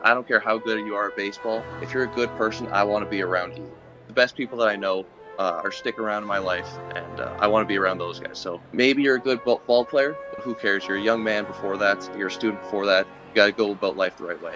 I don't care how good you are at baseball. If you're a good person, I want to be around you. The best people that I know are stick around in my life, and I want to be around those guys. So maybe you're a good ball player, but who cares? You're a young man before that. You're a student before that. You got to go about life the right way.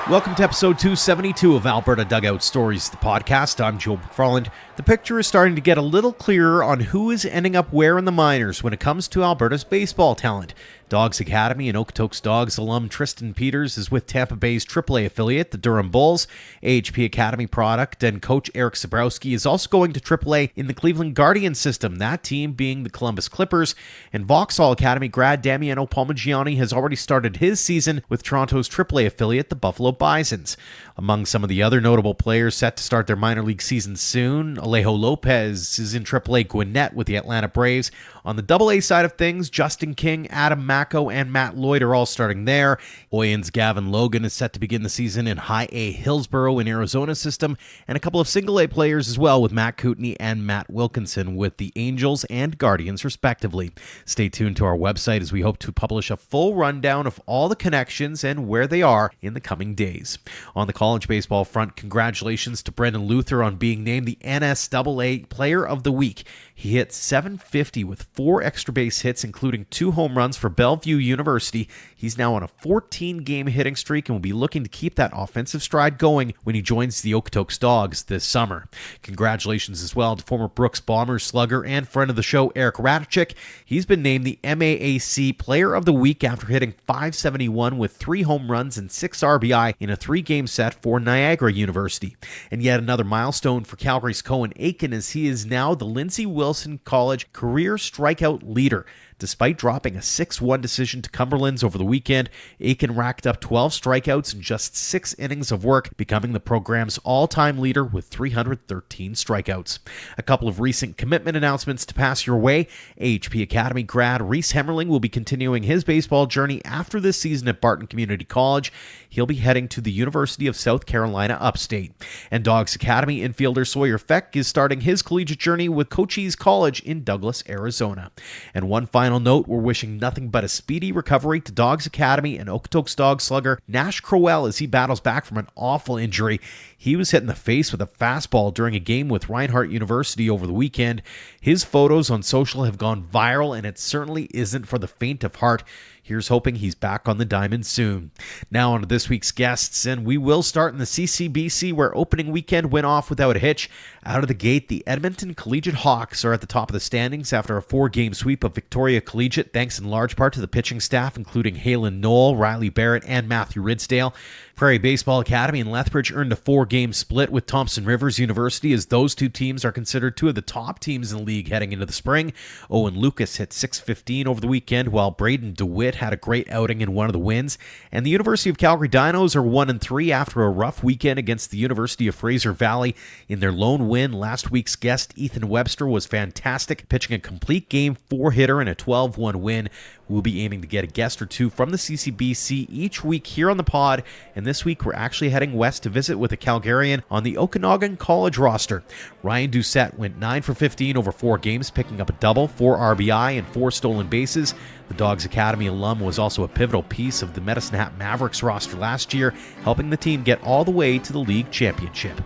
Welcome to episode 272 of Alberta Dugout Stories, the podcast. I'm Joe McFarland. The picture is starting to get a little clearer on who is ending up where in the minors when it comes to Alberta's baseball talent. Dawgs Academy and Okotoks Dawgs alum Tristan Peters is with Tampa Bay's AAA affiliate, the Durham Bulls. AHP Academy product and coach Eric Sabrowski is also going to AAA in the Cleveland Guardians system, that team being the Columbus Clippers. And Vauxhall Academy grad Damiano Palmigiani has already started his season with Toronto's AAA affiliate, the Buffalo Bisons. Among some of the other notable players set to start their minor league season soon, Alejo Lopez is in AAA Gwinnett with the Atlanta Braves. On the AA side of things, Justin King, Adam Mako, and Matt Lloyd are all starting there. Oyens Gavin Logan is set to begin the season in High A Hillsboro in Arizona system, and a couple of single A players as well with Matt Kootenay and Matt Wilkinson with the Angels and Guardians respectively. Stay tuned to our website as we hope to publish a full rundown of all the connections and where they are in the coming days. On the college baseball front, congratulations to Brendan Luther on being named the NSAA Player of the Week. He hit .750 with 4 extra base hits, including 2 home runs for Bellevue University. He's now on a 14-game hitting streak and will be looking to keep that offensive stride going when he joins the Okotoks Dawgs this summer. Congratulations as well to former Brooks Bombers slugger and friend of the show Eric Radachik. He's been named the MAAC Player of the Week after hitting .571 with 3 home runs and 6 RBI in a 3-game set for Niagara University. And yet another milestone for Calgary's Cohen Aiken as he is now the Lindsey Wilson College career strikeout leader. Despite dropping a 6-1 decision to Cumberlands over the weekend, Aiken racked up 12 strikeouts in just 6 innings of work, becoming the program's all-time leader with 313 strikeouts. A couple of recent commitment announcements to pass your way. AHP Academy grad Reese Hemmerling will be continuing his baseball journey after this season at Barton Community College. He'll be heading to the University of South Carolina Upstate. And Dawgs Academy infielder Sawyer Feck is starting his collegiate journey with Cochise College in Douglas, Arizona. And one final note, we're wishing nothing but a speedy recovery to Dawgs Academy and Okotoks Dawgs slugger Nash Crowell as he battles back from an awful injury. He was hit in the face with a fastball during a game with Reinhardt University over the weekend. His photos on social have gone viral, and it certainly isn't for the faint of heart. Here's hoping he's back on the diamond soon. Now on to this week's guests, and we will start in the CCBC where opening weekend went off without a hitch. Out of the gate, the Edmonton Collegiate Hawks are at the top of the standings after a 4-game sweep of Victoria Collegiate, thanks in large part to the pitching staff, including Halen Knoll, Riley Barrett, and Matthew Ridsdale. Prairie Baseball Academy in Lethbridge earned a 4-game split with Thompson Rivers University as those two teams are considered 2 of the top teams in the league heading into the spring. Owen Lucas hit .615 over the weekend, while Braden DeWitt had a great outing in one of the wins. And the University of Calgary Dinos are 1-3 after a rough weekend against the University of Fraser Valley. In their lone win, last week's guest Ethan Webster was fantastic, pitching a complete game 4-hitter in a 12-1 win. We'll be aiming to get a guest or 2 from the CCBC each week here on the pod, and this week we're actually heading west to visit with a Calgarian on the Okanagan College roster. Ryan Dousett went 9 for 15 over 4 games, picking up a double, 4 RBI, and 4 stolen bases. The Dawgs Academy alum was also a pivotal piece of the Medicine Hat Mavericks roster last year, helping the team get all the way to the league championship.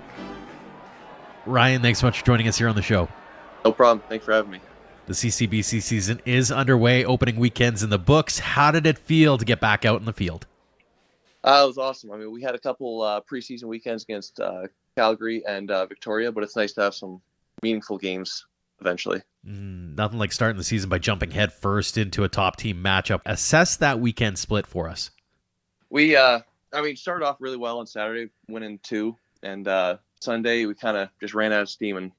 Ryan, thanks so much for joining us here on the show. No problem. Thanks for having me. The CCBC season is underway, opening weekends in the books. How did it feel to get back out in the field? It was awesome. I mean, we had a couple preseason weekends against Calgary and Victoria, but it's nice to have some meaningful games eventually. Nothing like starting the season by jumping head first into a top team matchup. Assess that weekend split for us. We, started off really well on Saturday, winning 2, and Sunday we kind of just ran out of steam and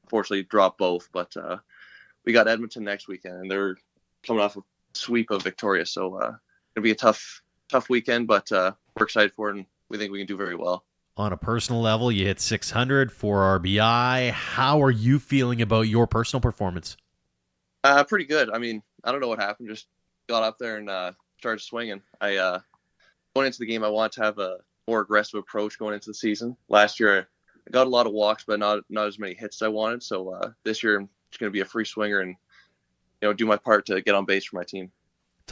unfortunately dropped both, but we got Edmonton next weekend, and they're coming off a sweep of Victoria. So it'll be a tough weekend, but we're excited for it, and we think we can do very well. On a personal level, you hit 600, 4 RBI. How are you feeling about your personal performance? Pretty good. I mean, I don't know what happened. Just got up there and started swinging. Going into the game, I wanted to have a more aggressive approach going into the season. Last year, I got a lot of walks, but not as many hits as I wanted. So this year, I'm just going to be a free swinger and do my part to get on base for my team.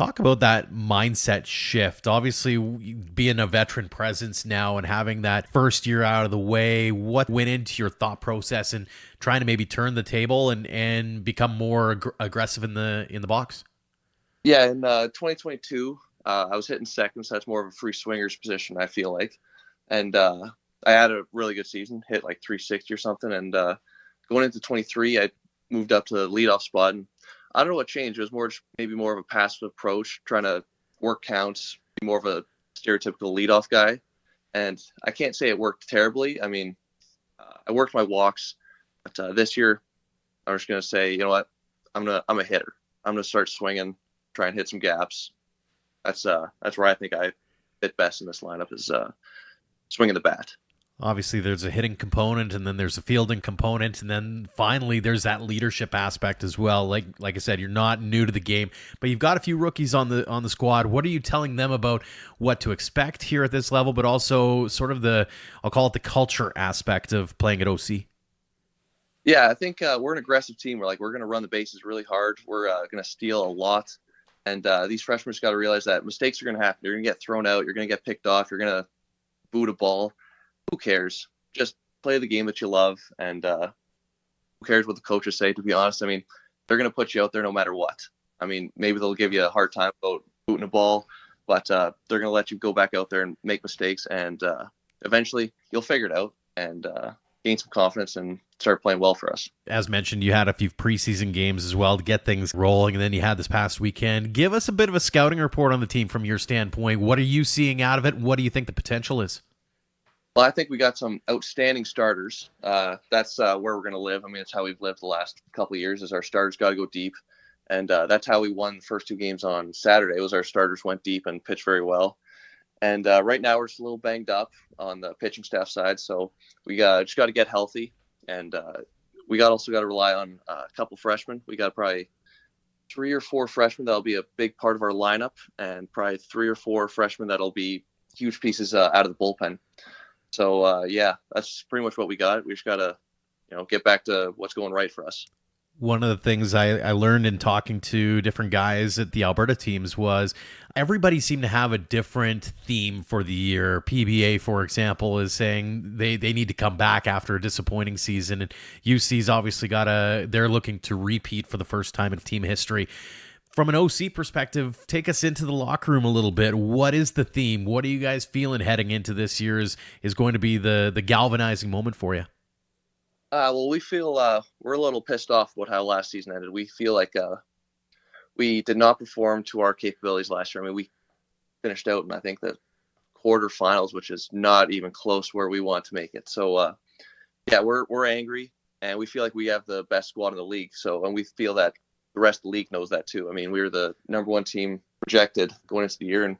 Talk about that mindset shift. Obviously, being a veteran presence now and having that first year out of the way, what went into your thought process and trying to maybe turn the table and become more aggressive in the box? Yeah, in 2022, I was hitting second, so that's more of a free swingers position, I feel like. And I had a really good season, hit like 360 or something. And going into 23, I moved up to the leadoff spot. And I don't know what changed. It was maybe more of a passive approach, trying to work counts, be more of a stereotypical leadoff guy. And I can't say it worked terribly. I mean, I worked my walks, but this year I'm just gonna say, you know what, I'm a hitter. I'm gonna start swinging, try and hit some gaps. That's where I think I fit best in this lineup is swinging the bat. Obviously, there's a hitting component, and then there's a fielding component, and then finally there's that leadership aspect as well. Like I said, you're not new to the game, but you've got a few rookies on the squad. What are you telling them about what to expect here at this level, but also sort of I'll call it the culture aspect of playing at OC? Yeah, I think we're an aggressive team. We're going to run the bases really hard. We're going to steal a lot, and these freshmen just got to realize that mistakes are going to happen. You're going to get thrown out. You're going to get picked off. You're going to boot a ball. Who cares? Just play the game that you love, and who cares what the coaches say, to be honest. I mean, they're going to put you out there no matter what. I mean, maybe they'll give you a hard time about booting a ball, but they're going to let you go back out there and make mistakes, and eventually you'll figure it out and gain some confidence and start playing well for us. As mentioned, you had a few preseason games as well to get things rolling, and then you had this past weekend. Give us a bit of a scouting report on the team from your standpoint. What are you seeing out of it, and what do you think the potential is? Well, I think we got some outstanding starters. That's where we're going to live. I mean, it's how we've lived the last couple of years is our starters got to go deep. And that's how we won the first two games on Saturday was our starters went deep and pitched very well. And right now we're just a little banged up on the pitching staff side. So we just got to get healthy. And we also got to rely on a couple freshmen. We got probably 3 or 4 freshmen that'll be a big part of our lineup and probably 3 or 4 freshmen that'll be huge pieces out of the bullpen. So, yeah, that's pretty much what we got. We just got to, get back to what's going right for us. One of the things I learned in talking to different guys at the Alberta teams was everybody seemed to have a different theme for the year. PBA, for example, is saying they need to come back after a disappointing season. And UC's obviously they're looking to repeat for the first time in team history. From an OC perspective, take us into the locker room a little bit. What is the theme? What are you guys feeling heading into this year is going to be the galvanizing moment for you? Well, we feel we're a little pissed off about how last season ended. We feel like we did not perform to our capabilities last year. I mean, we finished out in, I think, the quarterfinals, which is not even close where we want to make it. So, yeah, we're angry, and we feel like we have the best squad in the league. And we feel that the rest of the league knows that too. I mean, we were the number 1 team projected going into the year, and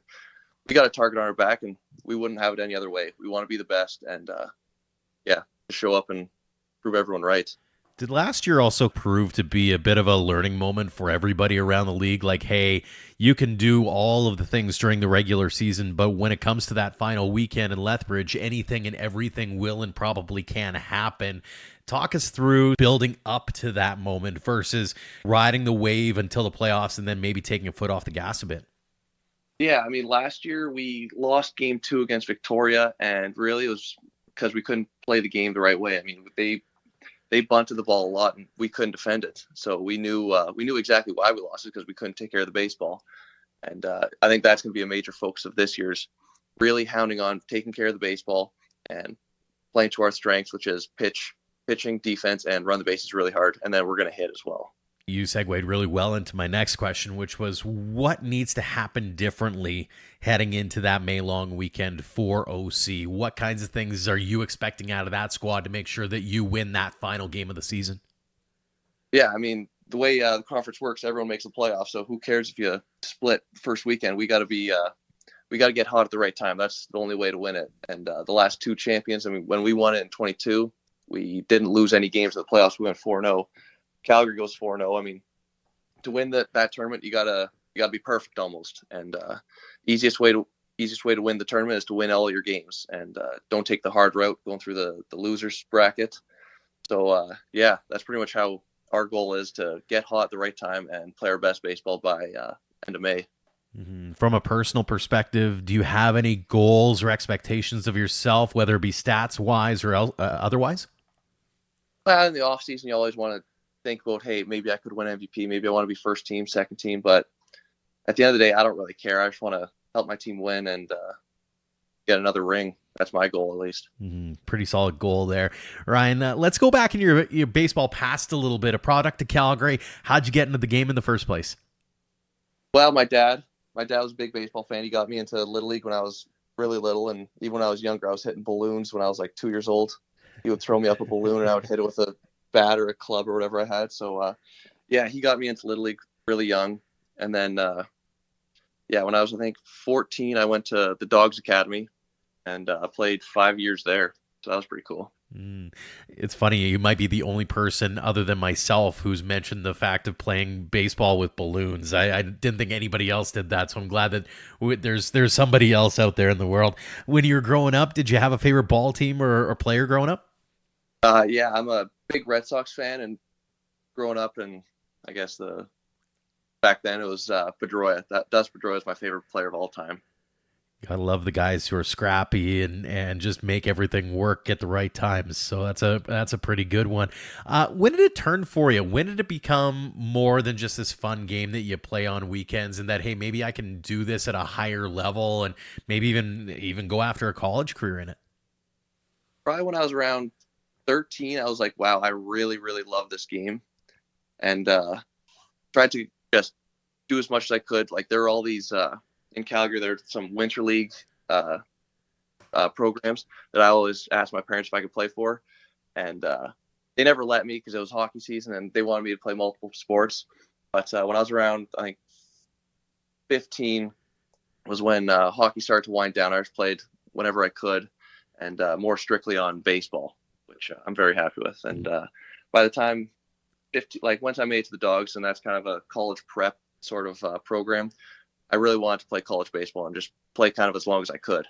we got a target on our back, and we wouldn't have it any other way. We want to be the best, and show up and prove everyone right. Did last year also prove to be a bit of a learning moment for everybody around the league? Like, hey, you can do all of the things during the regular season, but when it comes to that final weekend in Lethbridge, anything and everything will and probably can happen. Talk us through building up to that moment versus riding the wave until the playoffs and then maybe taking a foot off the gas a bit. Yeah, I mean, last year we lost game 2 against Victoria, and really it was because we couldn't play the game the right way. I mean, they bunted the ball a lot, and we couldn't defend it. So we knew exactly why we lost it because we couldn't take care of the baseball. And I think that's going to be a major focus of this year's, really hounding on taking care of the baseball and playing to our strengths, which is pitching, defense, and run the bases really hard. And then we're going to hit as well. You segued really well into my next question, which was what needs to happen differently heading into that May long weekend for OC? What kinds of things are you expecting out of that squad to make sure that you win that final game of the season? Yeah, I mean, the way the conference works, everyone makes the playoffs. So who cares if you split first weekend? We got to get hot at the right time. That's the only way to win it. And the last 2 champions, I mean, when we won it in 22, we didn't lose any games in the playoffs. We went 4-0. Calgary goes 4-0. I mean, to win that tournament, you gotta be perfect almost. And easiest way to win the tournament is to win all your games and don't take the hard route going through the losers bracket. So yeah, that's pretty much how our goal is, to get hot at the right time and play our best baseball by end of May. From a personal perspective, do you have any goals or expectations of yourself, whether it be stats wise or otherwise? Well, in the off season, you always want to think about, hey, maybe I could win MVP. Maybe I want to be first team, second team. But at the end of the day, I don't really care. I just want to help my team win and get another ring. That's my goal, at least. Pretty solid goal there. Ryan, let's go back in your baseball past a little bit. A product of Calgary. How'd you get into the game in the first place? Well, my dad was a big baseball fan. He got me into Little League when I was really little. And even when I was younger, I was hitting balloons when I was like 2 years old. He would throw me up a balloon and I would hit it with a bat or a club or whatever I had. So, he got me into Little League really young. And then, when I was, I think, 14, I went to the Dawgs Academy and played 5 years there. So that was pretty cool. It's funny, you might be the only person other than myself who's mentioned the fact of playing baseball with balloons. I didn't think anybody else did that, so I'm glad that there's somebody else out there in the world. When you were growing up, did you have a favorite ball team or player growing up? I'm a big Red Sox fan, and growing up, and I guess back then it was Pedroia. Dust Pedroia is my favorite player of all time. I love the guys who are scrappy and just make everything work at the right times. So that's a pretty good one. When did it turn for you? When did it become more than just this fun game that you play on weekends, and that, hey, maybe I can do this at a higher level and maybe even go after a college career in it? Probably when I was around 13, I was like, wow, I really, really love this game, and tried to just do as much as I could. Like, there were all these in Calgary, there's some winter league programs that I always asked my parents if I could play for, and they never let me because it was hockey season and they wanted me to play multiple sports. But when I was around, I think 15 was when hockey started to wind down. I just played whenever I could, and more strictly on baseball, which I'm very happy with. And by the time 15, like once I made it to the Dogs, and that's kind of a college prep sort of program, I really wanted to play college baseball and just play kind of as long as I could.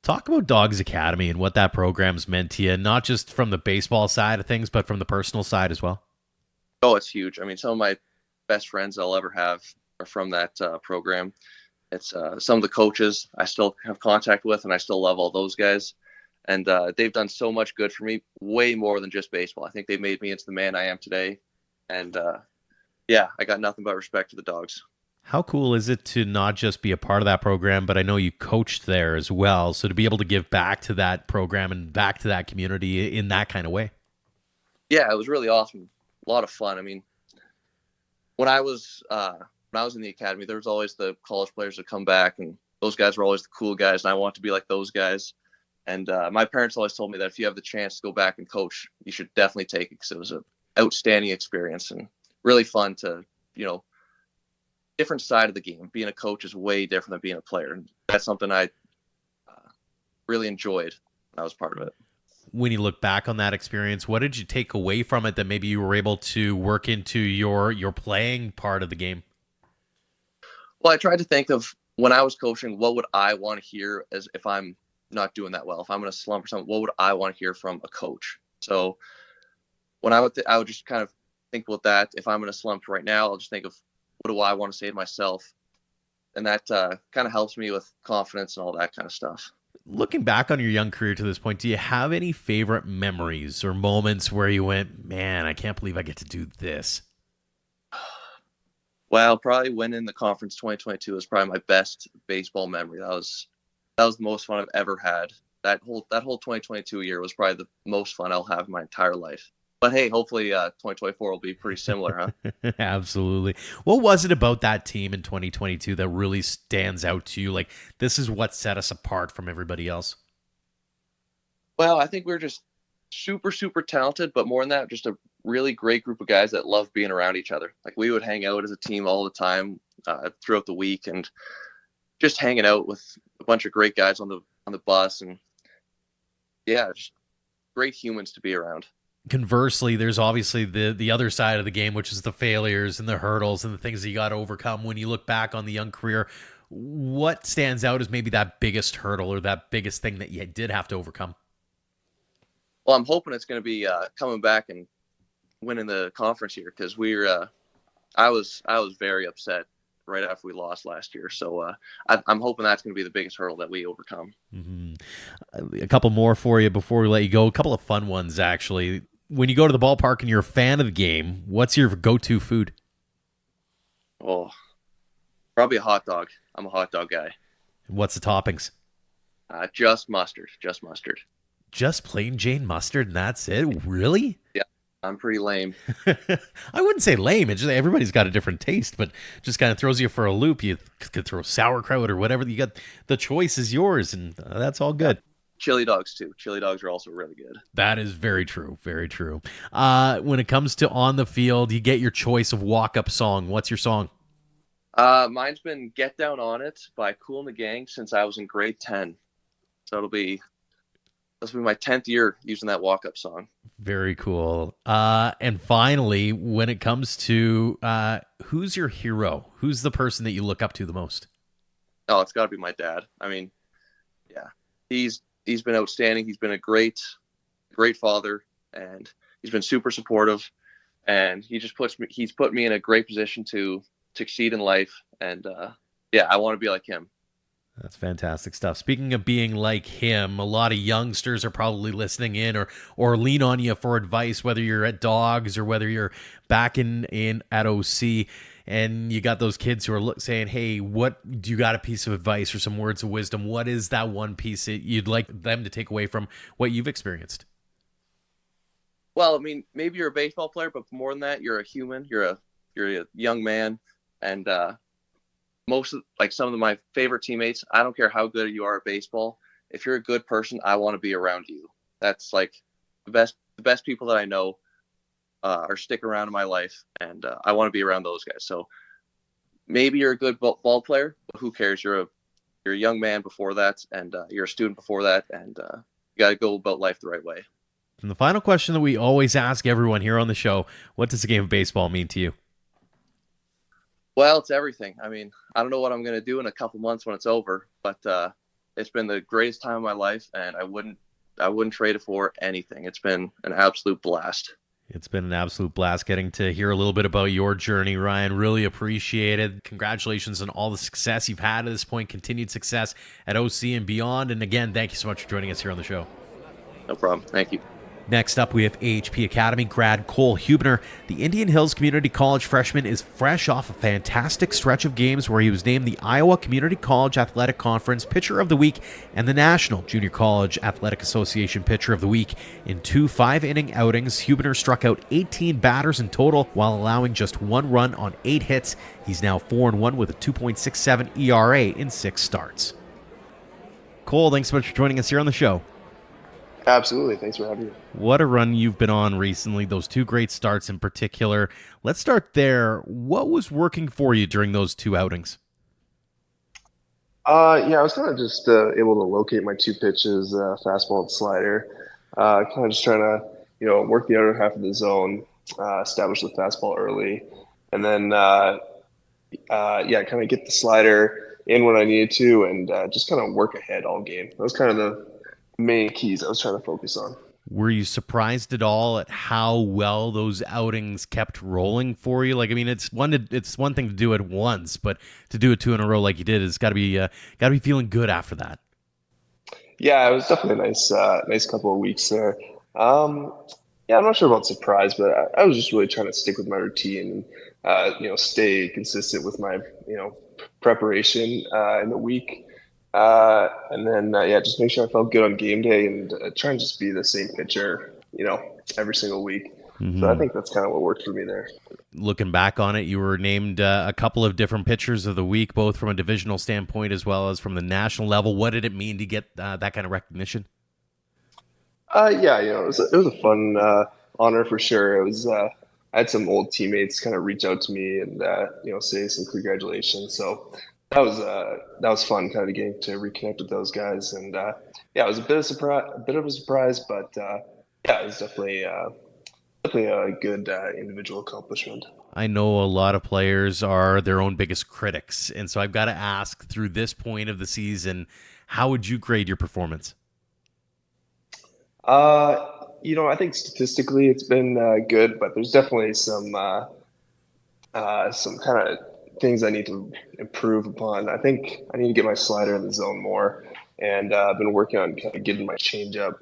Talk about Dogs Academy and what that program's meant to you, not just from the baseball side of things, but from the personal side as well. Oh, it's huge. I mean, some of my best friends I'll ever have are from that program. It's some of the coaches I still have contact with, and I still love all those guys. And they've done so much good for me, way more than just baseball. I think they've made me into the man I am today. And I got nothing but respect to the Dogs. How cool is it to not just be a part of that program, but I know you coached there as well. So to be able to give back to that program and back to that community in that kind of way. Yeah, it was really awesome. A lot of fun. I mean, when I was in the academy, there was always the college players that come back, and those guys were always the cool guys, and I want to be like those guys. And my parents always told me that if you have the chance to go back and coach, you should definitely take it, because it was an outstanding experience and really fun to, different side of the game. Being a coach is way different than being a player. And that's something I really enjoyed when I was part of it. When you look back on that experience, what did you take away from it that maybe you were able to work into your playing part of the game? Well, I tried to think of, when I was coaching, what would I want to hear as if I'm not doing that well? If I'm in a slump or something, what would I want to hear from a coach? So when I would just kind of think about that. If I'm in a slump right now, I'll just think of, what do I want to say to myself? And that kind of helps me with confidence and all that kind of stuff. Looking back on your young career to this point, do you have any favorite memories or moments where you went, man, I can't believe I get to do this? Well, probably winning the conference 2022 is probably my best baseball memory. That was the most fun I've ever had. That whole 2022 year was probably the most fun I'll have in my entire life. But hey, hopefully 2024 will be pretty similar, huh? Absolutely. What was it about that team in 2022 that really stands out to you? Like, this is what set us apart from everybody else? Well, I think we're just super, super talented, but more than that, just a really great group of guys that love being around each other. Like, we would hang out as a team all the time throughout the week, and just hanging out with a bunch of great guys on the bus, and just great humans to be around. Conversely, there's obviously the other side of the game, which is the failures and the hurdles and the things that you got to overcome. When you look back on the young career, what stands out as maybe that biggest hurdle or that biggest thing that you did have to overcome? Well, I'm hoping it's going to be coming back and winning the conference here, because I was very upset right after we lost last year. So I'm hoping that's going to be the biggest hurdle that we overcome. A couple more for you before we let you go. A couple of fun ones, actually. When you go to the ballpark and you're a fan of the game, what's your go-to food? Oh, probably a hot dog. I'm a hot dog guy. What's the toppings? Just mustard. Just mustard. Just plain Jane mustard, and that's it? Really? Yeah, I'm pretty lame. I wouldn't say lame. It's just everybody's got a different taste, but just kind of throws you for a loop. You could throw sauerkraut or whatever. You got the choice is yours, and that's all good. Chili dogs too. Chili dogs are also really good. That is very true. Very true. When it comes to on the field, you get your choice of walk-up song. What's your song? Mine's been "Get Down on It" by Kool and the Gang since I was in grade 10. So this will be my 10th year using that walk-up song. Very cool. And finally, when it comes to who's your hero? Who's the person that you look up to the most? Oh, it's got to be my dad. I mean, yeah, he's been outstanding. He's been a great father, and he's been super supportive. And he's put me in a great position to succeed in life. And I want to be like him. That's fantastic stuff. Speaking of being like him, a lot of youngsters are probably listening in or lean on you for advice, whether you're at Dawgs or whether you're back in at OC, and you got those kids who are saying, hey, what do you got a piece of advice or some words of wisdom? What is that one piece that you'd like them to take away from what you've experienced? Well, I mean, maybe you're a baseball player, but more than that, you're a human. You're a young man, and some of my favorite teammates, I don't care how good you are at baseball. If you're a good person, I want to be around you. That's like the best people that I know are sticking around in my life, and I want to be around those guys. So maybe you're a good ball player, but who cares? You're a young man before that, and you're a student before that, and you got to go about life the right way. And the final question that we always ask everyone here on the show, what does the game of baseball mean to you? Well, it's everything. I mean, I don't know what I'm going to do in a couple months when it's over, but it's been the greatest time of my life, and I wouldn't trade it for anything. It's been an absolute blast. It's been an absolute blast getting to hear a little bit about your journey, Ryan. Really appreciate it. Congratulations on all the success you've had at this point, continued success at OC and beyond. And again, thank you so much for joining us here on the show. No problem. Thank you. Next up, we have AHP Academy grad Cole Huebner. The Indian Hills Community College freshman is fresh off a fantastic stretch of games where he was named the Iowa Community College Athletic Conference Pitcher of the Week and the National Junior College Athletic Association Pitcher of the Week. In 2 5-inning outings, Huebner struck out 18 batters in total while allowing just 1 run on 8 hits. He's now 4-1 with a 2.67 ERA in 6 starts. Cole, thanks so much for joining us here on the show. Absolutely. Thanks for having me. What a run you've been on recently, those 2 great starts in particular. Let's start there. What was working for you during those 2 outings? I was kind of just able to locate my 2 pitches, fastball and slider. Kind of just trying to, work the other half of the zone, establish the fastball early, and then, kind of get the slider in when I needed to, and just kind of work ahead all game. That was kind of the main keys I was trying to focus on. Were you surprised at all at how well those outings kept rolling for you? Like, I mean, it's one thing to do it once, but to do it 2 in a row like you did, it's got to be feeling good after that. Yeah, it was definitely a nice couple of weeks there. I'm not sure about surprise, but I was just really trying to stick with my routine and stay consistent with my preparation in the week. And then just make sure I felt good on game day and try and just be the same pitcher, every single week. Mm-hmm. So I think that's kind of what worked for me there. Looking back on it, you were named a couple of different pitchers of the week, both from a divisional standpoint as well as from the national level. What did it mean to get that kind of recognition? It was a fun honor for sure. It was I had some old teammates kind of reach out to me and say some congratulations. So that was fun, kind of getting to reconnect with those guys, and it was a bit of a surprise, but it was definitely a good individual accomplishment. I know a lot of players are their own biggest critics, and so I've got to ask, through this point of the season, how would you grade your performance? I think statistically it's been good, but there's definitely some kind of things I need to improve upon. I think I need to get my slider in the zone more, and I've been working on kind of getting my changeup.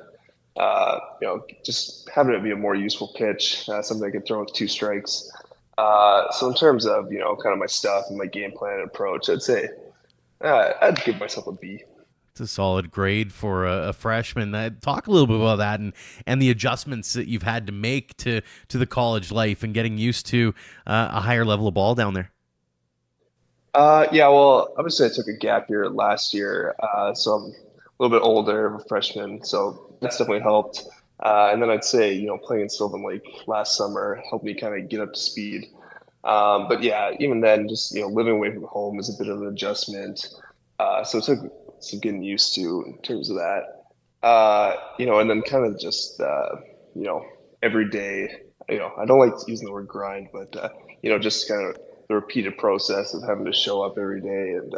Just having it be a more useful pitch, something I can throw with 2 strikes. So in terms of kind of my stuff and my game plan and approach, I'd say I'd give myself a B. It's a solid grade for a freshman. Talk a little bit about that and the adjustments that you've had to make to the college life and getting used to a higher level of ball down there. Yeah, well, obviously I took a gap year last year, so I'm a little bit older, I'm a freshman, so that's definitely helped. And then I'd say, playing in Sylvan Lake last summer helped me kind of get up to speed. But yeah, even then, just living away from home is a bit of an adjustment. So it took some getting used to in terms of that. And then kind of just every day. I don't like using the word grind, but just kind of the repeated process of having to show up every day and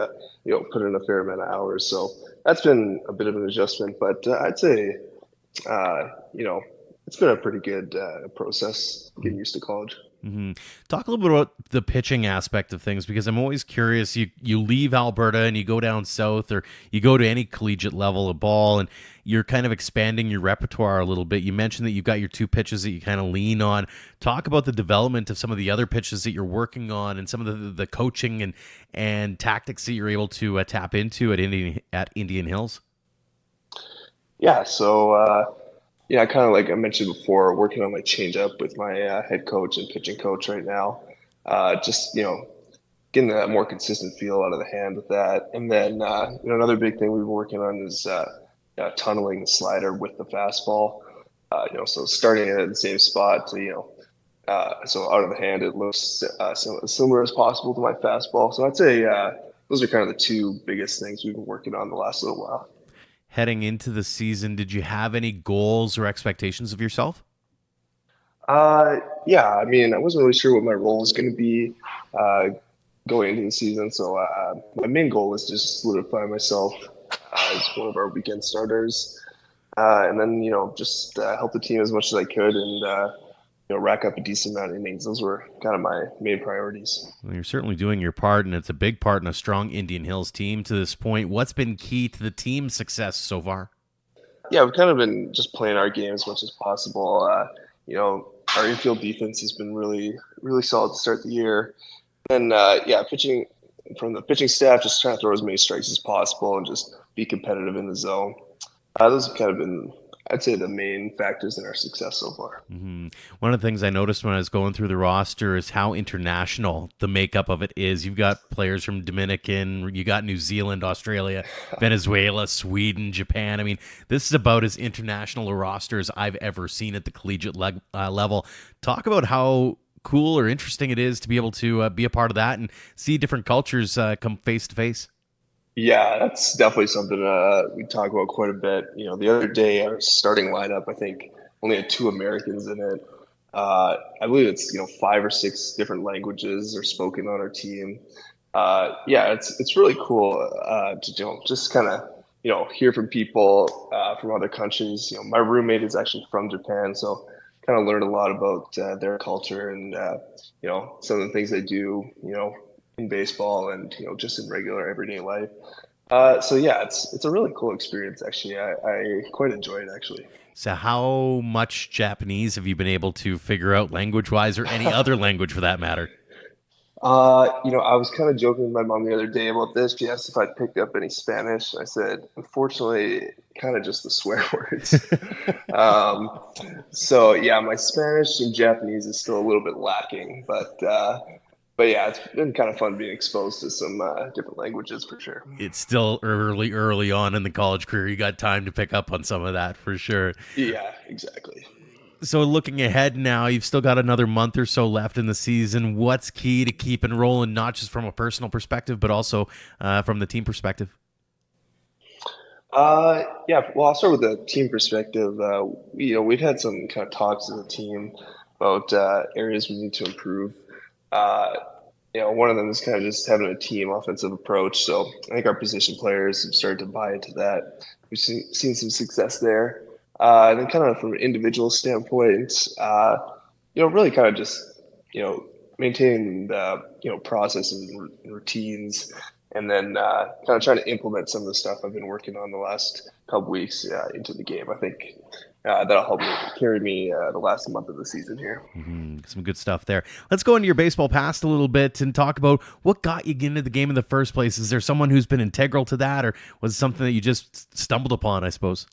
put in a fair amount of hours. So that's been a bit of an adjustment, but I'd say it's been a pretty good process getting used to college. Mm-hmm. Talk a little bit about the pitching aspect of things, because I'm always curious. You leave Alberta and you go down south, or you go to any collegiate level of ball, and you're kind of expanding your repertoire a little bit. You mentioned that you've got your 2 pitches that you kind of lean on. Talk about the development of some of the other pitches that you're working on, and some of the coaching and tactics that you're able to tap into at Indian Hills. Yeah, so kind of like I mentioned before, working on my changeup with my head coach and pitching coach right now. Just getting that more consistent feel out of the hand with that. And then another big thing we've been working on is tunneling the slider with the fastball. So starting it at the same spot to so out of the hand it looks similar as possible to my fastball. So I'd say those are kind of the 2 biggest things we've been working on the last little while. Heading into the season, did you have any goals or expectations of yourself? Yeah, I mean, I wasn't really sure what my role was going to be going into the season. So my main goal was to just solidify myself as one of our weekend starters. And then, just help the team as much as I could and, rack up a decent amount of innings. Those were kind of my main priorities. Well, you're certainly doing your part, and it's a big part in a strong Indian Hills team to this point. What's been key to the team's success so far? Yeah, we've kind of been just playing our game as much as possible. Our infield defense has been really, really solid to start the year. And, pitching from the pitching staff, just trying to throw as many strikes as possible and just be competitive in the zone. Those have kind of been, I'd say, the main factors in our success so far. Mm-hmm. One of the things I noticed when I was going through the roster is how international the makeup of it is. You've got players from Dominican, you got New Zealand, Australia, Venezuela, Sweden, Japan. I mean, this is about as international a roster as I've ever seen at the collegiate level. Talk about how cool or interesting it is to be able to be a part of that and see different cultures come face to face. Yeah, that's definitely something we talk about quite a bit. The other day, our starting lineup, I think, only had 2 Americans in it. I believe it's 5 or 6 different languages are spoken on our team. It's really cool to just kind of hear from people from other countries. My roommate is actually from Japan, so kind of learned a lot about their culture and some of the things they do. In baseball and just in regular everyday life. It's a really cool experience actually. I quite enjoy it actually. So how much Japanese have you been able to figure out language-wise, or any other language for that matter? I was kind of joking with my mom the other day about this. She asked if I'd picked up any Spanish. I said, unfortunately, kind of just the swear words. My Spanish and Japanese is still a little bit lacking, but yeah, it's been kind of fun being exposed to some different languages for sure. It's still early on in the college career. You got time to pick up on some of that for sure. Yeah, exactly. So looking ahead now, you've still got another month or so left in the season. What's key to keep enrolling, not just from a personal perspective, but also from the team perspective? Well, I'll start with the team perspective. We've had some kind of talks as a team about areas we need to improve. One of them is kind of just having a team offensive approach. So I think our position players have started to buy into that. We've seen some success there. And then kind of from an individual standpoint, really kind of just, maintaining the processes and routines, and then kind of trying to implement some of the stuff I've been working on the last couple weeks into the game. I think that'll help carry me the last month of the season here. Some good stuff there. Let's go into your baseball past a little bit and talk about what got you into the game in the first place. Is there someone who's been integral to that, or was it something that you just stumbled upon, I suppose?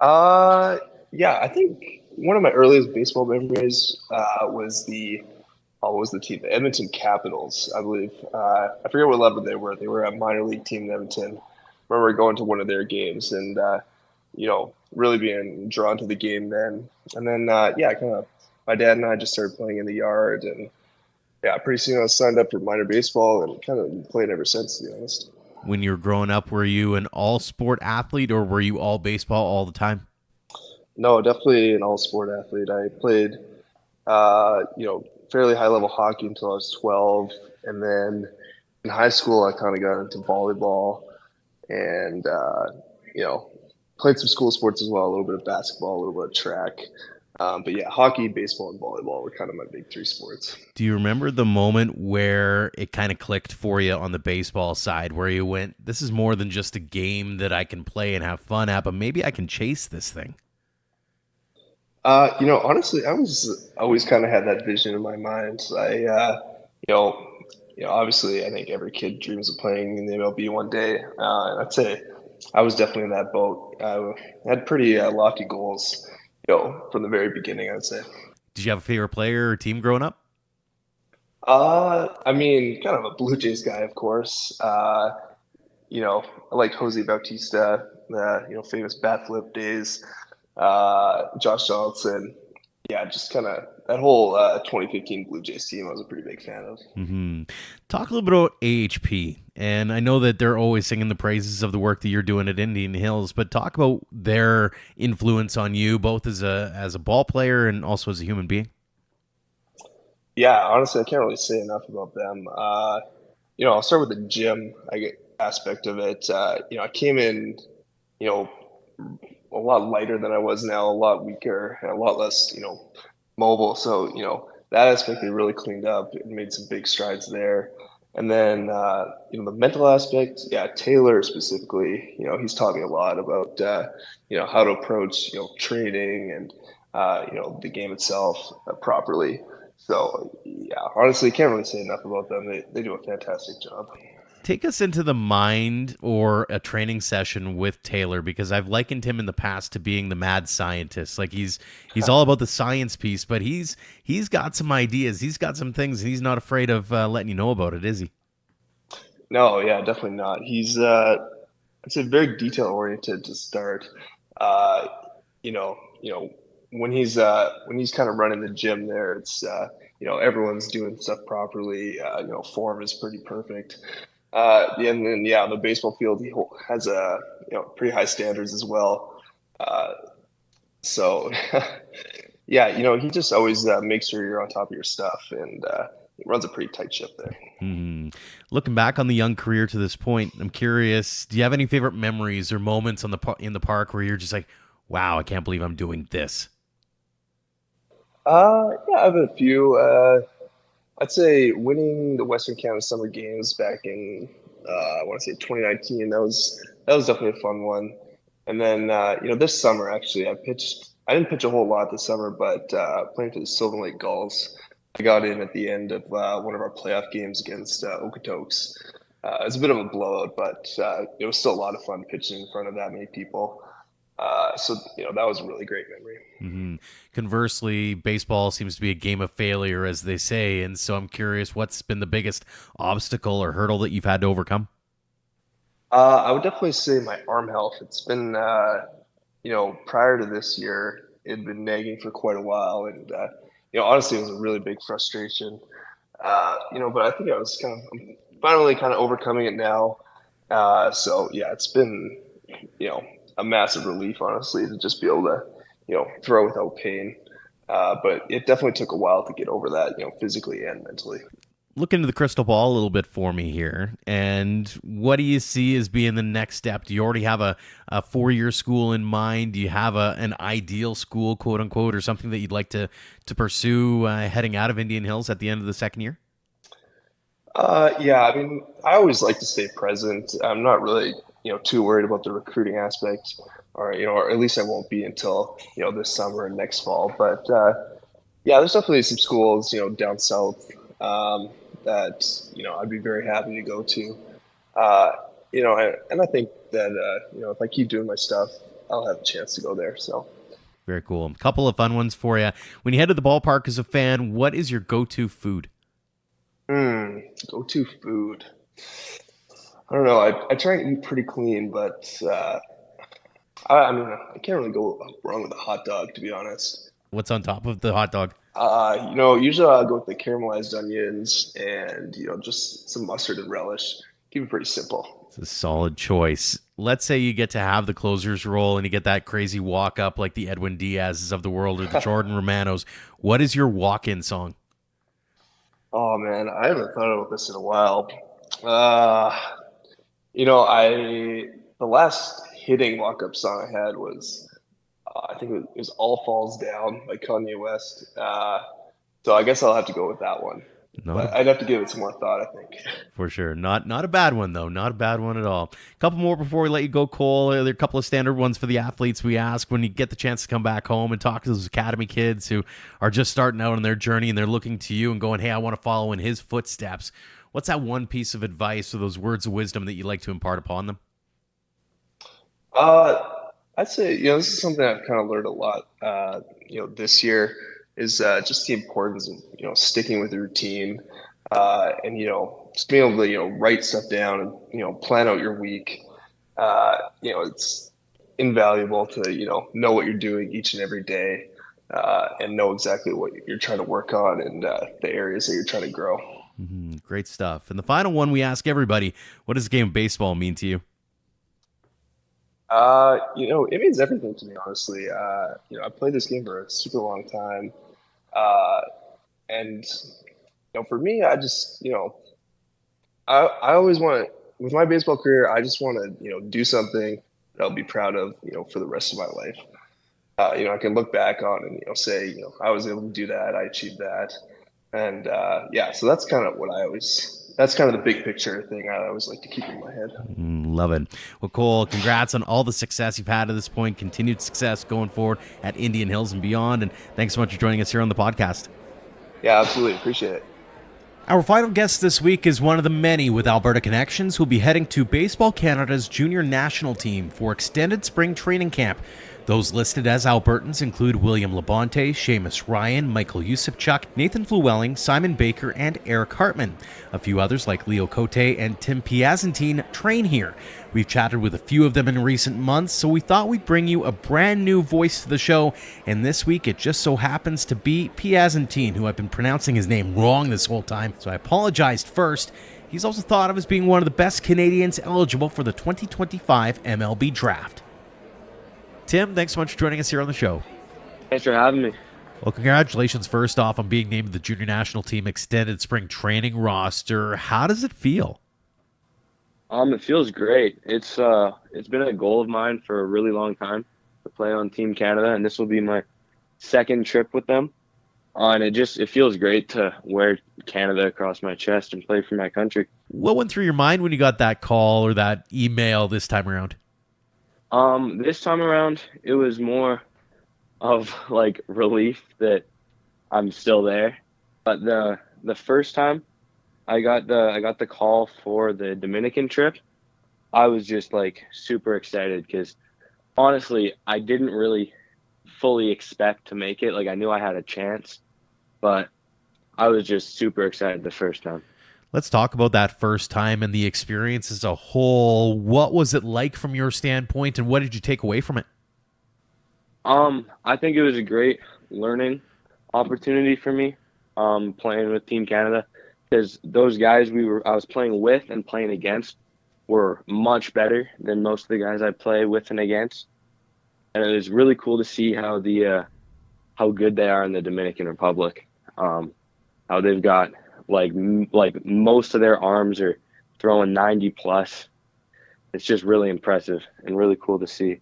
Yeah, I think one of my earliest baseball memories was what was the team? The Edmonton Capitals, I believe. I forget what level they were. They were a minor league team in Edmonton. I remember going to one of their games and really being drawn to the game then. And then my dad and I just started playing in the yard, and yeah, pretty soon I was signed up for minor baseball and kind of played ever since, to be honest. When you were growing up, were you an all-sport athlete, or were you all baseball all the time? No, definitely an all-sport athlete. I played, fairly high-level hockey until I was 12, and then in high school I kind of got into volleyball, and played some school sports as well, a little bit of basketball, a little bit of track. But yeah, hockey, baseball, and volleyball were kind of my big three sports. Do you remember the moment where it kind of clicked for you on the baseball side, where you went, this is more than just a game that I can play and have fun at, but maybe I can chase this thing? Honestly, I was always kind of had that vision in my mind. Obviously, I think every kid dreams of playing in the MLB one day. And I'd say I was definitely in that boat. I had pretty lofty goals, from the very beginning, I'd say. Did you have a favorite player or team growing up? I mean, kind of a Blue Jays guy, of course. I liked Jose Bautista, famous bat flip days. Josh Johnson. Yeah, just kind of that whole 2015 Blue Jays team I was a pretty big fan of. Talk a little bit about AHP. And I know that they're always singing the praises of the work that you're doing at Indian Hills, but talk about their influence on you, both as a ball player and also as a human being. Yeah, honestly, I can't really say enough about them. I'll start with the gym aspect of it. I came in, a lot lighter than I was now, a lot weaker, and a lot less, mobile. So, that aspect they really cleaned up and made some big strides there. And then, the mental aspect, yeah, Taylor specifically, he's taught me a lot about, how to approach, training and, the game itself properly. So, yeah, honestly, can't really say enough about them. They do a fantastic job. Take us into the mind or a training session with Taylor, because I've likened him in the past to being the mad scientist. Like he's all about the science piece, but he's got some ideas. He's got some things, and he's not afraid of letting you know about it, is he? No, yeah, definitely not. He's I'd say very detail oriented to start. You know, when he's kind of running the gym there, it's everyone's doing stuff properly. Form is pretty perfect. And then on the baseball field, he has a pretty high standards as well. So yeah, he just always makes sure you're on top of your stuff, and he runs a pretty tight ship there. Looking back on the young career to this point, I'm curious, do you have any favorite memories or moments in the park where you're just like, wow, I can't believe I'm doing this? Yeah, I have a few. I'd say winning the Western Canada Summer Games back in I want to say 2019. That was definitely a fun one. And then this summer actually, I didn't pitch a whole lot this summer, but playing for the Sylvan Lake Gulls, I got in at the end of one of our playoff games against Okotoks. It was a bit of a blowout, but it was still a lot of fun pitching in front of that many people. So that was a really great memory. Conversely, baseball seems to be a game of failure, as they say, and so I'm curious, what's been the biggest obstacle or hurdle that you've had to overcome? I would definitely say my arm health. It's been prior to this year, it had been nagging for quite a while, and honestly, it was a really big frustration. But I think I'm finally kind of overcoming it now. So yeah, it's been a massive relief, honestly, to just be able to, throw without pain. But it definitely took a while to get over that, physically and mentally. Look into the crystal ball a little bit for me here. And what do you see as being the next step? Do you already have a 4-year school in mind? Do you have an ideal school, quote unquote, or something that you'd like to pursue heading out of Indian Hills at the end of the second year? Yeah, I mean, I always like to stay present. I'm not really, too worried about the recruiting aspect, or at least I won't be until, this summer and next fall. But yeah, there's definitely some schools, down south, that, I'd be very happy to go to. Uh, and I think that, if I keep doing my stuff, I'll have a chance to go there. So, Very cool. A couple of fun ones for you. When you head to the ballpark as a fan, what is your go-to food? go-to food. I don't know. I try and eat pretty clean, but I mean, I can't really go wrong with a hot dog, to be honest. What's on top of the hot dog? Usually I'll go with the caramelized onions and, just some mustard and relish. Keep it pretty simple. It's a solid choice. Let's say you get to have the closer's role and you get that crazy walk-up like the Edwin Diaz's of the world or the Jordan Romanos. What is your walk-in song? Oh man, I haven't thought about this in a while. Uh, the last hitting walk-up song I had was I think it was "All Falls Down" by Kanye West. So I guess I'll have to go with that one. Not But a, I'd have to give it some more thought, I think. for sure. Not a bad one, though. Not a bad one at all. A couple more before we let you go, Cole. There are a couple of standard ones for the athletes we ask when you get the chance to come back home and talk to those academy kids who are just starting out on their journey and they're looking to you and going, hey, I want to follow in his footsteps. What's that one piece of advice or those words of wisdom that you'd like to impart upon them? Uh, I'd say, this is something I've kind of learned a lot, this year is just the importance of, sticking with the routine, and, just being able to, write stuff down and, plan out your week. It's invaluable to, know what you're doing each and every day, and know exactly what you're trying to work on and the areas that you're trying to grow. Great stuff. And the final one we ask everybody, what does the game of baseball mean to you? It means everything to me, honestly. I played this game for a super long time. Uh, and, for me, I just, I always want to, with my baseball career, I just want to, do something that I'll be proud of, for the rest of my life. I can look back on and, say, I was able to do that. I achieved that. And, yeah, so that's kind of that's kind of the big picture thing I always like to keep in my head. Love it. Well, Cole, congrats on all the success you've had to this point, continued success going forward at Indian Hills and beyond. And thanks so much for joining us here on the podcast. Yeah, absolutely. Appreciate it. Our final guest this week is one of the many with Alberta connections who'll be heading to Baseball Canada's junior national team for extended spring training camp. Those listed as Albertans include William Labonte, Seamus Ryan, Michael Yusupchuk, Nathan Flewelling, Simon Baker, and Eric Hartman. A few others like Leo Cote and Tim Piasentin train here. We've chatted with a few of them in recent months, so we thought we'd bring you a brand new voice to the show, and this week it just so happens to be Piasentin, who I've been pronouncing his name wrong this whole time, so I apologized first. He's also thought of as being one of the best Canadians eligible for the 2025 MLB Draft. Tim, thanks so much for joining us here on the show. Thanks for having me. Well, congratulations first off on being named the junior national team extended spring training roster. How does it feel? It feels great. It's been a goal of mine for a really long time to play on Team Canada, and this will be my second trip with them. And it feels great to wear Canada across my chest and play for my country. What went through your mind when you got that call or that email this time around? This time around, it was more of like relief that I'm still there. But the first time I got the call for the Dominican trip, I was just like super excited because honestly, I didn't really fully expect to make it. Like I knew I had a chance, but I was just super excited the first time. Let's talk about that first time and the experience as a whole. What was it like from your standpoint, and what did you take away from it? I think it was a great learning opportunity for me, playing with Team Canada, because those guys I was playing with and playing against were much better than most of the guys I play with and against, and it was really cool to see how how good they are in the Dominican Republic. How they've got like most of their arms are throwing 90 plus. It's just really impressive and really cool to see.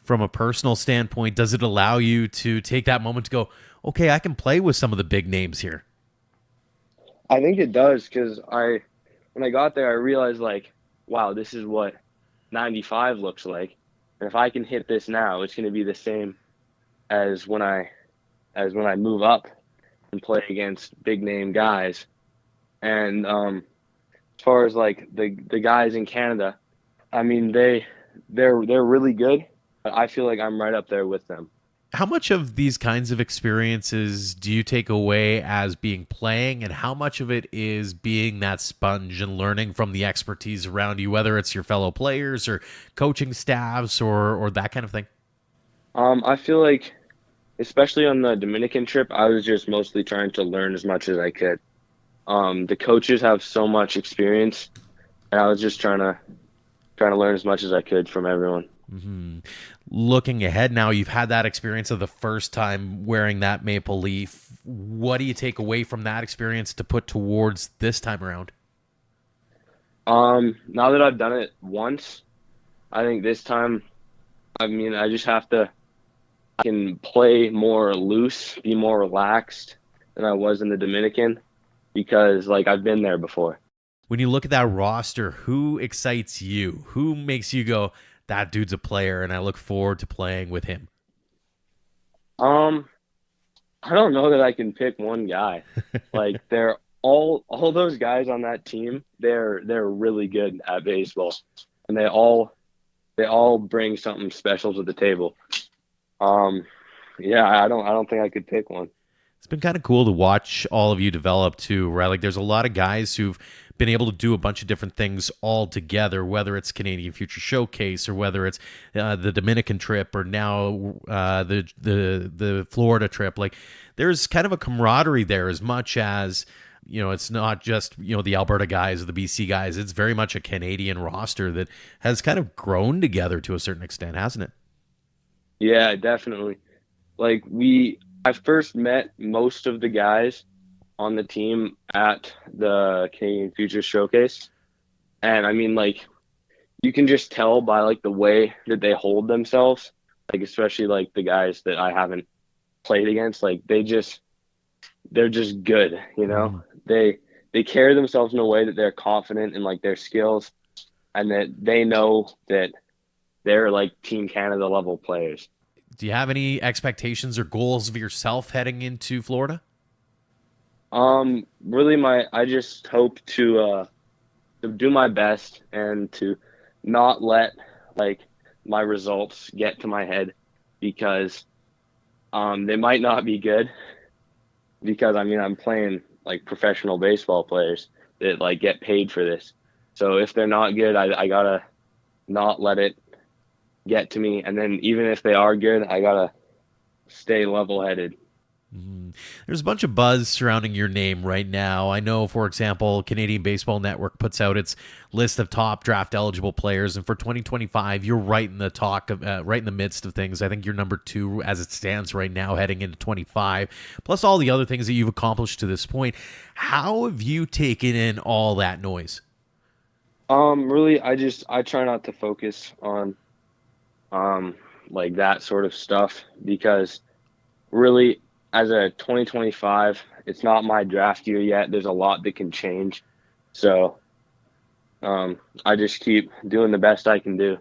From a personal standpoint, does it allow you to take that moment to go, okay, I can play with some of the big names here? I think it does, because when I got there, I realized, like, wow, this is what 95 looks like. And if I can hit this now, it's going to be the same as when I move up and play against big name guys. And as far as like the guys in Canada, I mean, they're really good, but I feel like I'm right up there with them. How much of these kinds of experiences do you take away as being playing, and how much of it is being that sponge and learning from the expertise around you, whether it's your fellow players or coaching staffs or that kind of thing? I feel like, especially on the Dominican trip, I was just mostly trying to learn as much as I could. The coaches have so much experience, and I was just trying to learn as much as I could from everyone. Mm-hmm. Looking ahead now, you've had that experience of the first time wearing that maple leaf. What do you take away from that experience to put towards this time around? Now that I've done it once, I think this time, I mean, I can play more loose, be more relaxed than I was in the Dominican, because like I've been there before. When you look at that roster, who excites you? Who makes you go, that dude's a player and I look forward to playing with him? I don't know that I can pick one guy. Like, they're all those guys on that team, they're really good at baseball, and they all bring something special to the table. Yeah, I don't think I could pick one. It's been kind of cool to watch all of you develop too, right? Like, there's a lot of guys who've been able to do a bunch of different things all together, whether it's Canadian Future Showcase or whether it's the Dominican trip or now the Florida trip. Like, there's kind of a camaraderie there, as much as, you know, it's not just, you know, the Alberta guys or the BC guys. It's very much a Canadian roster that has kind of grown together to a certain extent, hasn't it? Yeah, definitely. Like, I first met most of the guys on the team at the Canadian Future Showcase. And I mean, like, you can just tell by like the way that they hold themselves, like especially like the guys that I haven't played against, like they're just good, you know. They carry themselves in a way that they're confident in like their skills, and that they know that they're like Team Canada level players. Do you have any expectations or goals of yourself heading into Florida? Really, I just hope to do my best and to not let like my results get to my head, because they might not be good, because I mean, I'm playing like professional baseball players that like get paid for this. So if they're not good, I gotta not let it get to me. And then even if they are good, I gotta stay level-headed. Mm-hmm. There's a bunch of buzz surrounding your name right now. I know, for example, Canadian Baseball Network puts out its list of top draft eligible players, and for 2025, you're right in the right in the midst of things. I think you're number 2 as it stands right now, heading into 25. Plus all the other things that you've accomplished to this point. How have you taken in all that noise? Really, I try not to focus on like that sort of stuff, because really, as a 2025, it's not my draft year yet. There's a lot that can change. So I just keep doing the best I can do.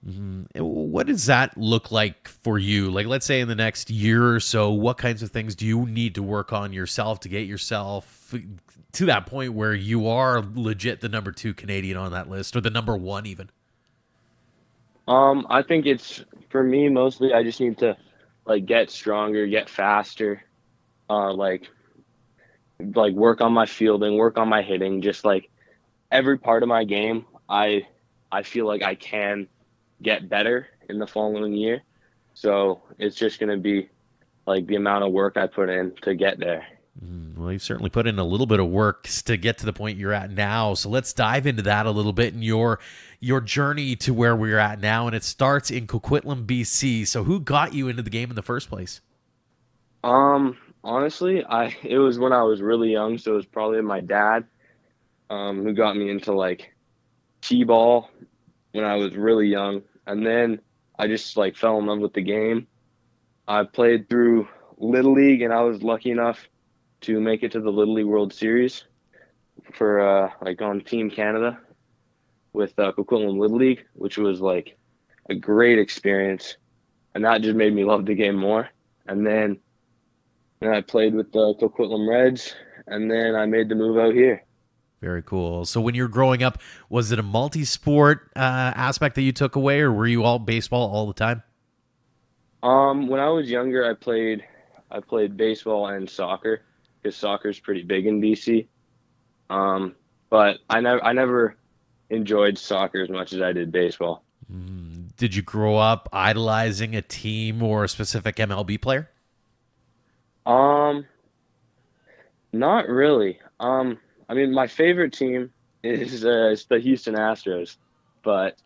Mm-hmm. What does that look like for you? Like, let's say in the next year or so, what kinds of things do you need to work on yourself to get yourself to that point where you are legit the number 2 Canadian on that list, or the number 1 even? I think it's, for me, mostly I just need to like get stronger, get faster, like work on my fielding, work on my hitting, just like every part of my game. I feel like I can get better in the following year. So it's just going to be like the amount of work I put in to get there. Well, you've certainly put in a little bit of work to get to the point you're at now. So let's dive into that a little bit, and your journey to where we're at now. And it starts in Coquitlam, BC. So who got you into the game in the first place? Honestly, it was when I was really young, so it was probably my dad who got me into like t-ball when I was really young, and then I just like fell in love with the game. I played through Little League, and I was lucky enough to make it to the Little League World Series for like on Team Canada with Coquitlam Little League, which was like a great experience, and that just made me love the game more. And then I played with the Coquitlam Reds, and then I made the move out here. Very cool. So when you were growing up, was it a multi-sport aspect that you took away, or were you all baseball all the time? When I was younger, I played baseball and soccer because soccer is pretty big in BC. But I never enjoyed soccer as much as I did baseball. Did you grow up idolizing a team or a specific MLB player? Not really. I mean, my favorite team is the Houston Astros, but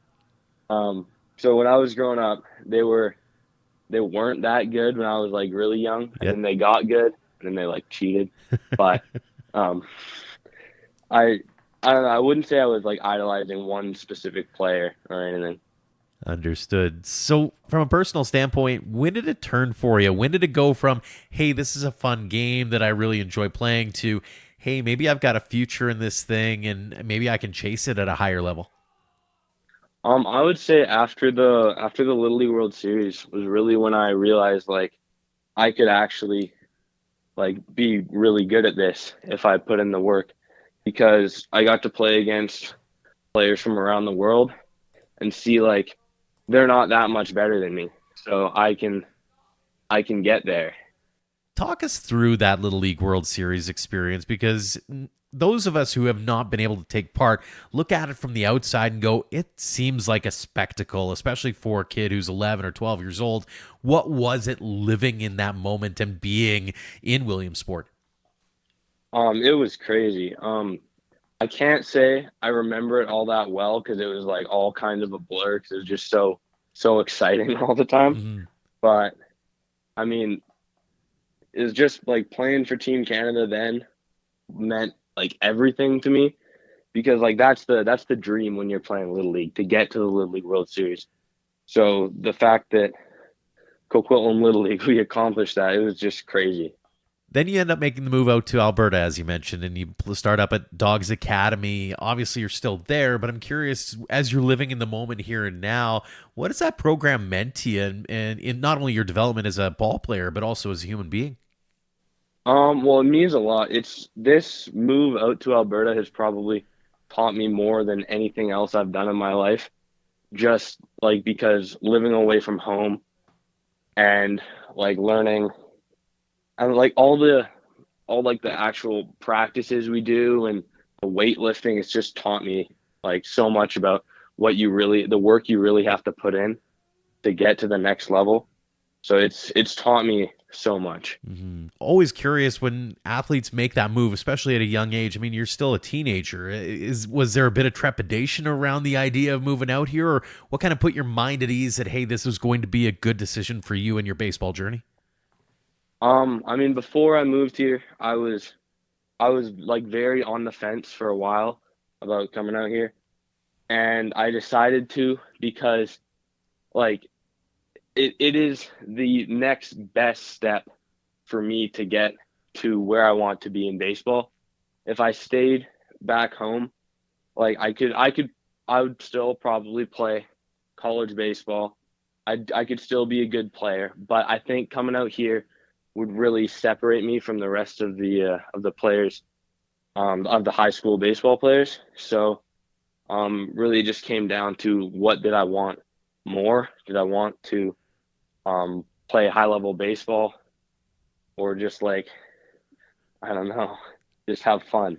so when I was growing up, they weren't that good when I was like really young, and then they got good, and then they like cheated. But I don't know. I wouldn't say I was like idolizing one specific player or anything. Understood. So from a personal standpoint, when did it turn for you? When did it go from, hey, this is a fun game that I really enjoy playing, to, hey, maybe I've got a future in this thing and maybe I can chase it at a higher level? I would say after the Little League World Series was really when I realized like I could actually like be really good at this if I put in the work, because I got to play against players from around the world and see like they're not that much better than me, so I can get there. Talk us through that Little League World Series experience, because those of us who have not been able to take part look at it from the outside and go, it seems like a spectacle, especially for a kid who's 11 or 12 years old. What was it living in that moment and being in Williamsport? It was crazy. I can't say I remember it all that well because it was like all kinds of a blur because it was just so exciting all the time. Mm-hmm. But I mean, it was just like playing for Team Canada then meant like everything to me, because like that's the dream when you're playing Little League, to get to the Little League World Series. So the fact that Coquitlam Little League, we accomplished that, it was just crazy. Then you end up making the move out to Alberta, as you mentioned, and you start up at Dawgs Academy. Obviously, you're still there, but I'm curious, as you're living in the moment here and now, what has that program meant to you, and in not only your development as a ball player, but also as a human being? Well, it means a lot. It's this move out to Alberta has probably taught me more than anything else I've done in my life. Just like because living away from home and like learning and like all like the actual practices we do and the weightlifting, it's just taught me like so much about the work you really have to put in to get to the next level. So it's taught me so much. Mm-hmm. Always curious when athletes make that move, especially at a young age. I mean, you're still a teenager. Was there a bit of trepidation around the idea of moving out here, or what kind of put your mind at ease that, hey, this was going to be a good decision for you and your baseball journey? I mean, before I moved here, I was like very on the fence for a while about coming out here, and I decided to because like it is the next best step for me to get to where I want to be in baseball. If I stayed back home, like I would still probably play college baseball. I could still be a good player, but I think coming out here would really separate me from the rest of the players, of the high school baseball players. So really just came down to what did I want more? Did I want to play high level baseball, or just like, I don't know, just have fun?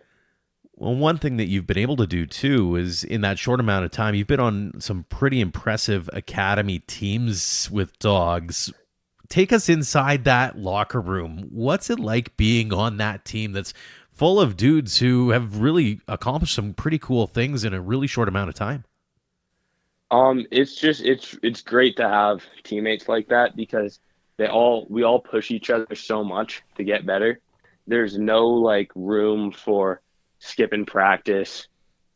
Well, one thing that you've been able to do too is in that short amount of time, you've been on some pretty impressive academy teams with Dawgs. Take us inside that locker room. What's it like being on that team that's full of dudes who have really accomplished some pretty cool things in a really short amount of time? It's great to have teammates like that because we all push each other so much to get better. There's no like room for skipping practice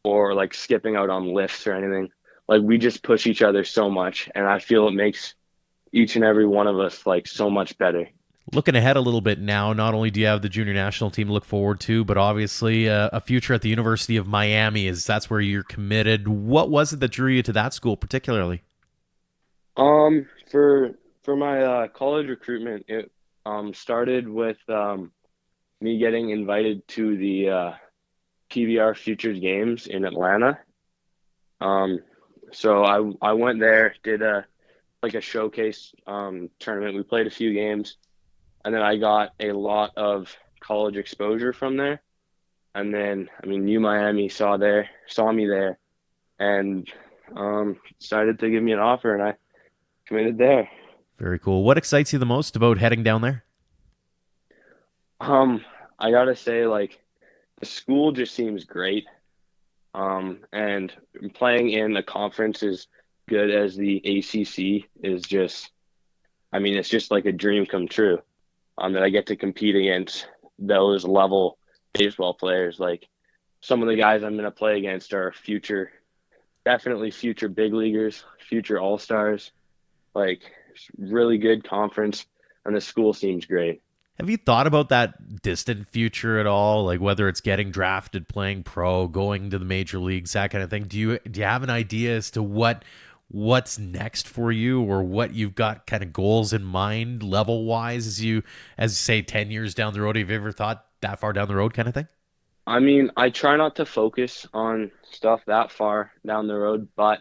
or like skipping out on lifts or anything. Like we just push each other so much, and I feel it makes each and every one of us like so much better. Looking ahead a little bit now, not only do you have the junior national team to look forward to, but obviously a future at the University of Miami. That's where you're committed. What was it that drew you to that school particularly? For my college recruitment, it started with me getting invited to the PBR Futures Games in Atlanta. So I went there, did a showcase tournament. We played a few games, and then I got a lot of college exposure from there. And then, I mean, Miami saw me there, and decided to give me an offer, and I committed there. Very cool. What excites you the most about heading down there? I gotta say, like, the school just seems great. And playing in a conference as good as the ACC is just, I mean, it's just like a dream come true. That I get to compete against those level baseball players. Like, some of the guys I'm going to play against are definitely future big leaguers, future all-stars. Like, really good conference, and the school seems great. Have you thought about that distant future at all? Like whether it's getting drafted, playing pro, going to the major leagues, that kind of thing. Do you have an idea as to what's next for you, or what you've got kind of goals in mind level wise as say 10 years down the road? Have you ever thought that far down the road kind of thing? I mean, I try not to focus on stuff that far down the road, but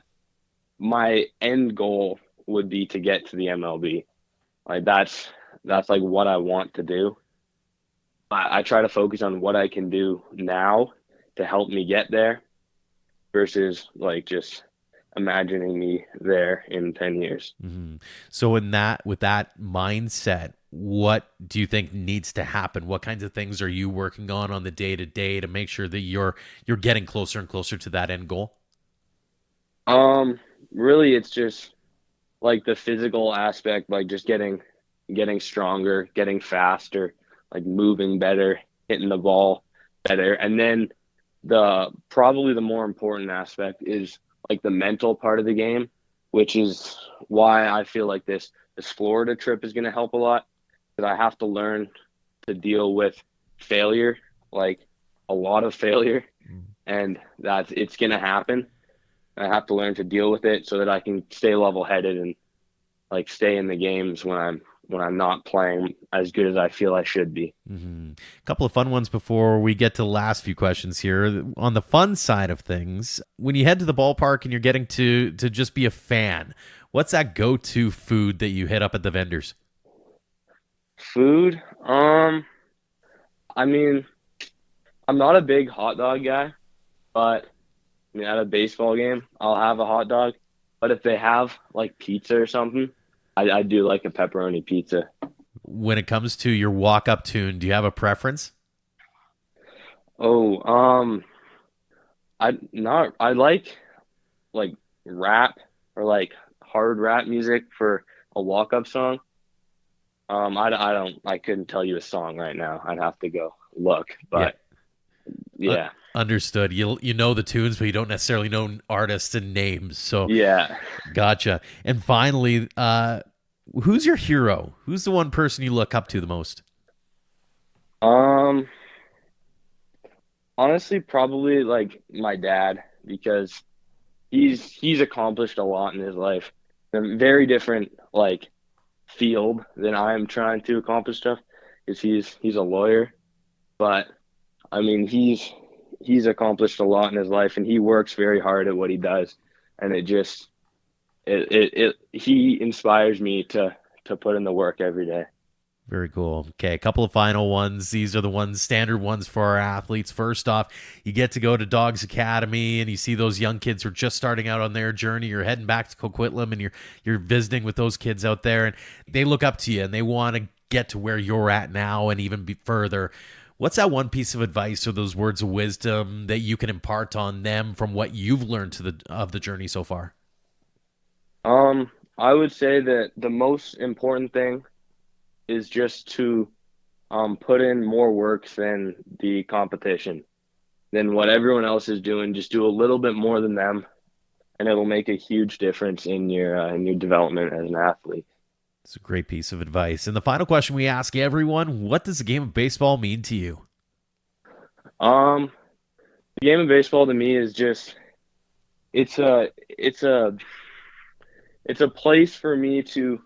my end goal would be to get to the MLB. Like that's like what I want to do. I try to focus on what I can do now to help me get there versus like just imagining me there in 10 years. Mm-hmm. So with that mindset, what do you think needs to happen? What kinds of things are you working on the day-to-day to make sure that you're getting closer and closer to that end goal? Really it's just like the physical aspect, like just getting stronger, getting faster, like moving better, hitting the ball better. And then probably the more important aspect is like the mental part of the game, which is why I feel like this Florida trip is going to help a lot, because I have to learn to deal with failure, like a lot of failure, and it's going to happen. I have to learn to deal with it so that I can stay level-headed and like stay in the games when I'm not playing as good as I feel I should be. Mm-hmm. A couple of fun ones before we get to the last few questions here. On the fun side of things, when you head to the ballpark and you're getting to just be a fan, what's that go-to food that you hit up at the vendors? Food? I mean, I'm not a big hot dog guy, but I mean, at a baseball game, I'll have a hot dog. But if they have like pizza or something, I do like a pepperoni pizza. When it comes to your walk-up tune, do you have a preference? Oh, I like rap or like hard rap music for a walk-up song. I couldn't tell you a song right now. I'd have to go look, but yeah. Understood. You know the tunes, but you don't necessarily know artists and names. So yeah, gotcha. And finally, who's your hero? Who's the one person you look up to the most? Honestly, probably like my dad, because he's accomplished a lot in his life. A very different like field than I am trying to accomplish stuff, because he's a lawyer, but I mean he's accomplished a lot in his life, and he works very hard at what he does, and he inspires me to put in the work every day. Very cool. Okay, a couple of final ones. These are the standard ones for our athletes. First off, you get to go to Dawgs Academy, and you see those young kids who are just starting out on their journey. You're heading back to Coquitlam, and you're visiting with those kids out there, and they look up to you, and they want to get to where you're at now and even be further. What's that one piece of advice or those words of wisdom that you can impart on them from what you've learned of the journey so far? I would say that the most important thing is just to put in more work than the competition, than what everyone else is doing. Just do a little bit more than them, and it'll make a huge difference in your development as an athlete. It's a great piece of advice. And the final question we ask everyone, what does the game of baseball mean to you? The game of baseball to me is just, it's a place for me to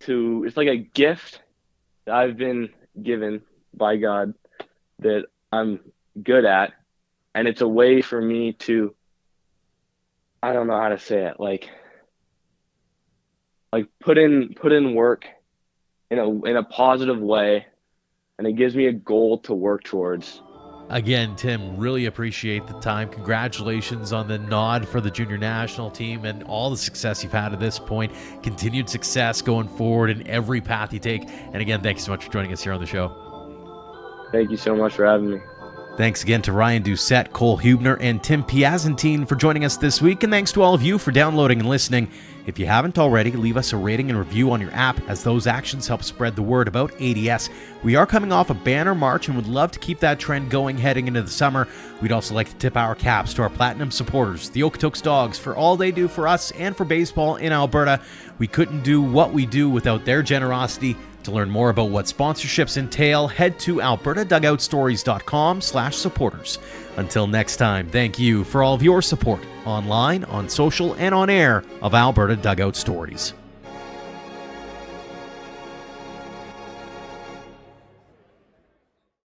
it's like a gift that I've been given by God that I'm good at, and it's a way for me to, I don't know how to say it, like put in work in a positive way, and it gives me a goal to work towards. Again, Tim, really appreciate the time. Congratulations on the nod for the junior national team and all the success you've had at this point. Continued success going forward in every path you take. And again, thank you so much for joining us here on the show. Thank you so much for having me. Thanks again to Ryan Dousett, Cole Huebner, and Tim Piasentin for joining us this week. And thanks to all of you for downloading and listening. If you haven't already, leave us a rating and review on your app, as those actions help spread the word about ADS. We are coming off a banner March and would love to keep that trend going heading into the summer. We'd also like to tip our caps to our platinum supporters, the Okanagan Dawgs, for all they do for us and for baseball in Alberta. We couldn't do what we do without their generosity. To learn more about what sponsorships entail, head to albertadugoutstories.com/supporters. Until next time, thank you for all of your support online, on social, and on air of Alberta Dugout Stories.